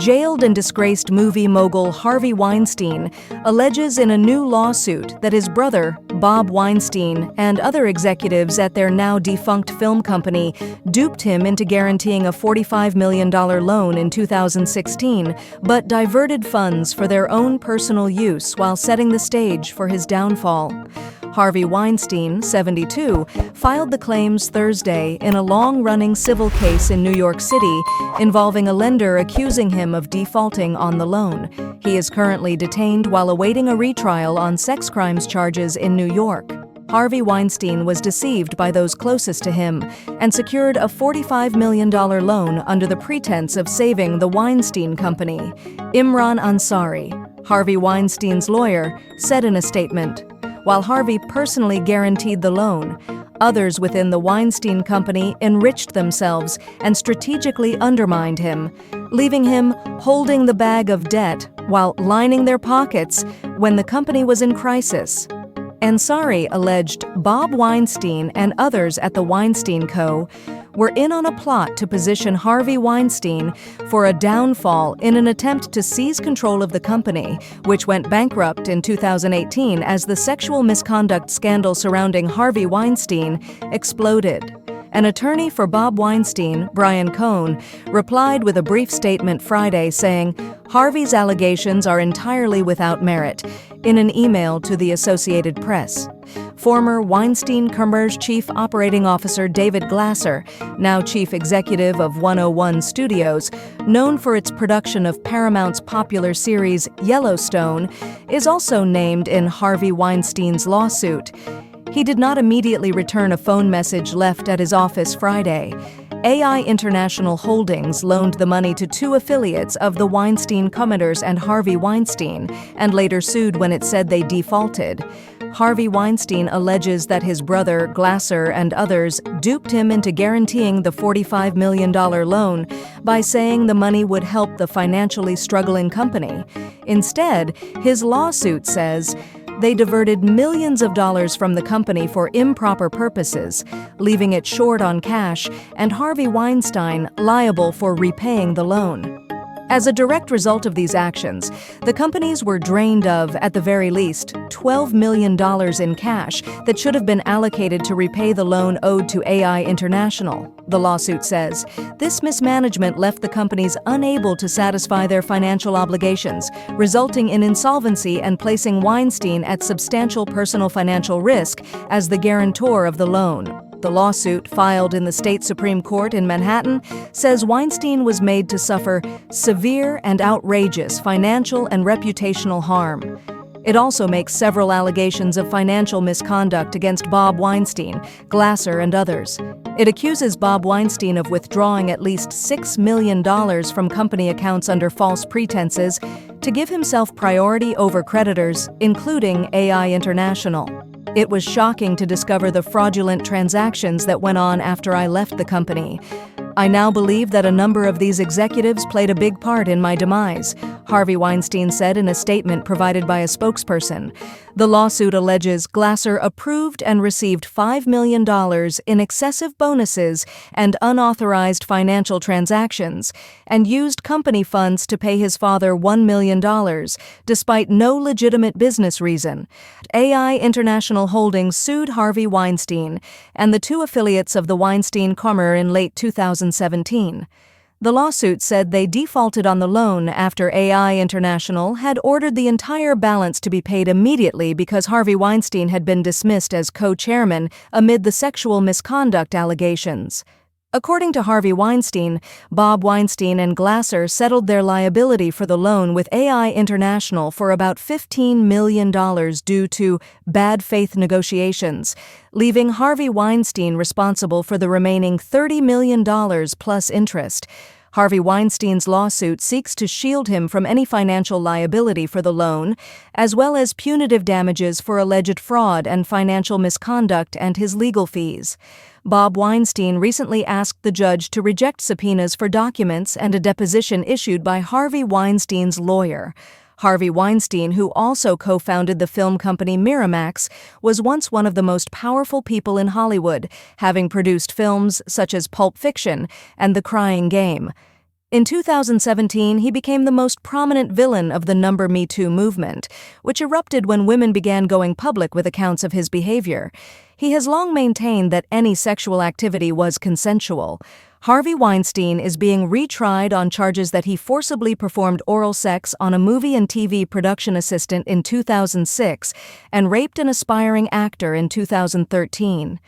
Jailed and disgraced movie mogul Harvey Weinstein alleges in a new lawsuit that his brother, Bob Weinstein, and other executives at their now-defunct film company duped him into guaranteeing a $45 million loan in 2016, but diverted funds for their own personal use while setting the stage for his downfall. Harvey Weinstein, 72, filed the claims Thursday in a long-running civil case in New York City involving a lender accusing him of defaulting on the loan. He is currently detained while awaiting a retrial on sex crimes charges in New York. Harvey Weinstein was deceived by those closest to him and secured a $45 million loan under the pretense of saving the Weinstein Company. Imran Ansari, Harvey Weinstein's lawyer, said in a statement, "While Harvey personally guaranteed the loan, others within the Weinstein Company enriched themselves and strategically undermined him, leaving him holding the bag of debt while lining their pockets when the company was in crisis." Ansari alleged Bob Weinstein and others at the Weinstein Co. were in on a plot to position Harvey Weinstein for a downfall in an attempt to seize control of the company, which went bankrupt in 2018 as the sexual misconduct scandal surrounding Harvey Weinstein exploded. An attorney for Bob Weinstein, Brian Cohn, replied with a brief statement Friday saying, "Harvey's allegations are entirely without merit," in an email to the Associated Press. Former Weinstein Co's chief operating officer David Glasser, now chief executive of 101 Studios, known for its production of Paramount's popular series Yellowstone, is also named in Harvey Weinstein's lawsuit. He did not immediately return a phone message left at his office Friday. AI International Holdings loaned the money to two affiliates of the Weinstein Company and Harvey Weinstein, and later sued when it said they defaulted. Harvey Weinstein alleges that his brother, Glasser, and others duped him into guaranteeing the $45 million loan by saying the money would help the financially struggling company. Instead, his lawsuit says they diverted millions of dollars from the company for improper purposes, leaving it short on cash and Harvey Weinstein liable for repaying the loan. As a direct result of these actions, the companies were drained of, at the very least, $12 million in cash that should have been allocated to repay the loan owed to AI International, the lawsuit says. This mismanagement left the companies unable to satisfy their financial obligations, resulting in insolvency and placing Weinstein at substantial personal financial risk as the guarantor of the loan. The lawsuit, filed in the state Supreme Court in Manhattan, says Weinstein was made to suffer severe and outrageous financial and reputational harm. It also makes several allegations of financial misconduct against Bob Weinstein, Glasser, and others. It accuses Bob Weinstein of withdrawing at least $6 million from company accounts under false pretenses to give himself priority over creditors, including AI International. "It was shocking to discover the fraudulent transactions that went on after I left the company. I now believe that a number of these executives played a big part in my demise," Harvey Weinstein said in a statement provided by a spokesperson. The lawsuit alleges Glasser approved and received $5 million in excessive bonuses and unauthorized financial transactions, and used company funds to pay his father $1 million, despite no legitimate business reason. AI International Holdings sued Harvey Weinstein and the two affiliates of the Weinstein Company in late 2017. The lawsuit said they defaulted on the loan after AI International had ordered the entire balance to be paid immediately because Harvey Weinstein had been dismissed as co-chairman amid the sexual misconduct allegations. According to Harvey Weinstein, Bob Weinstein and Glasser settled their liability for the loan with AI International for about $15 million due to bad faith negotiations, leaving Harvey Weinstein responsible for the remaining $30 million plus interest. Harvey Weinstein's lawsuit seeks to shield him from any financial liability for the loan, as well as punitive damages for alleged fraud and financial misconduct and his legal fees. Bob Weinstein recently asked the judge to reject subpoenas for documents and a deposition issued by Harvey Weinstein's lawyer. Harvey Weinstein, who also co-founded the film company Miramax, was once one of the most powerful people in Hollywood, having produced films such as Pulp Fiction and The Crying Game. In 2017, he became the most prominent villain of the Number Me Too movement, which erupted when women began going public with accounts of his behavior. He has long maintained that any sexual activity was consensual. Harvey Weinstein is being retried on charges that he forcibly performed oral sex on a movie and TV production assistant in 2006 and raped an aspiring actor in 2013.